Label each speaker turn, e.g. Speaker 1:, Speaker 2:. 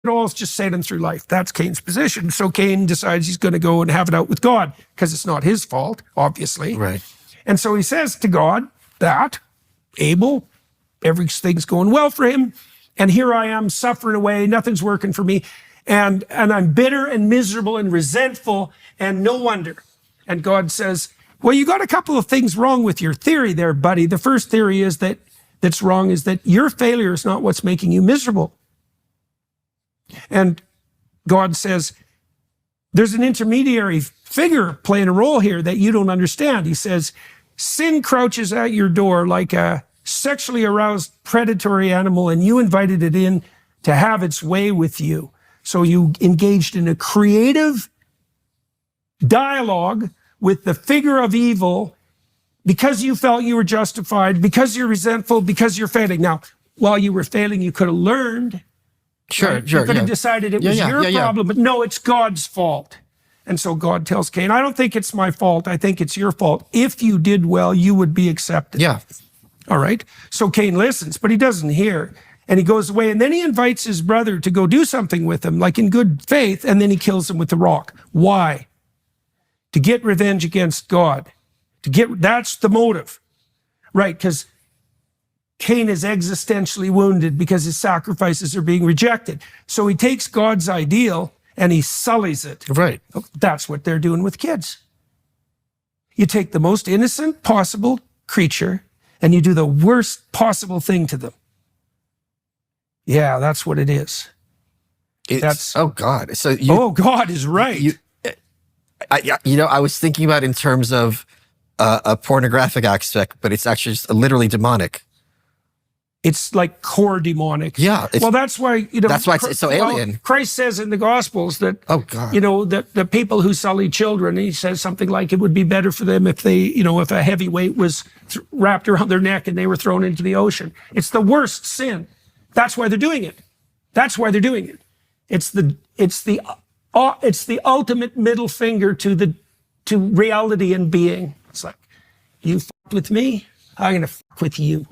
Speaker 1: it all is just sailing through life. That's Cain's position. So Cain decides he's going to go and have it out with God because it's not his fault, obviously.
Speaker 2: Right.
Speaker 1: And so he says to God that, Abel, everything's going well for him. And here I am suffering away. Nothing's working for me. And I'm bitter and miserable and resentful, and no wonder. And God says, well, you got a couple of things wrong with your theory there, buddy. The first theory is that's wrong is that your failure is not what's making you miserable. And God says, there's an intermediary figure playing a role here that you don't understand. He says, sin crouches at your door like a sexually aroused predatory animal, and you invited it in to have its way with you. So you engaged in a creative dialogue with the figure of evil because you felt you were justified, because you're resentful, because you're failing. Now, while you were failing, you could have learned.
Speaker 2: Sure,
Speaker 1: right?
Speaker 2: sure.
Speaker 1: You could have decided it was your problem, but no, it's God's fault. And so God tells Cain, I don't think it's my fault. I think it's your fault. If you did well, you would be accepted.
Speaker 2: Yeah.
Speaker 1: All right. So Cain listens, but he doesn't hear. And he goes away, and then he invites his brother to go do something with him, like in good faith, and then he kills him with the rock. Why? To get revenge against God. That's the motive. Right, because Cain is existentially wounded because his sacrifices are being rejected. So he takes God's ideal and he sullies it.
Speaker 2: Right.
Speaker 1: That's what they're doing with kids. You take the most innocent possible creature and you do the worst possible thing to them. Yeah, that's what it is.
Speaker 2: Oh God. So
Speaker 1: God is right.
Speaker 2: I was thinking about it in terms of a pornographic aspect, but it's actually just literally demonic.
Speaker 1: It's like core demonic.
Speaker 2: Yeah.
Speaker 1: Well, that's why,
Speaker 2: that's why it's so alien.
Speaker 1: Christ says in the Gospels that, that the people who sully children, he says something like it would be better for them if they, if a heavy weight was wrapped around their neck and they were thrown into the ocean. It's the worst sin. That's why they're doing it. That's why they're doing it. It's the ultimate middle finger to reality and being. It's like, you fucked with me, I'm going to fuck with you.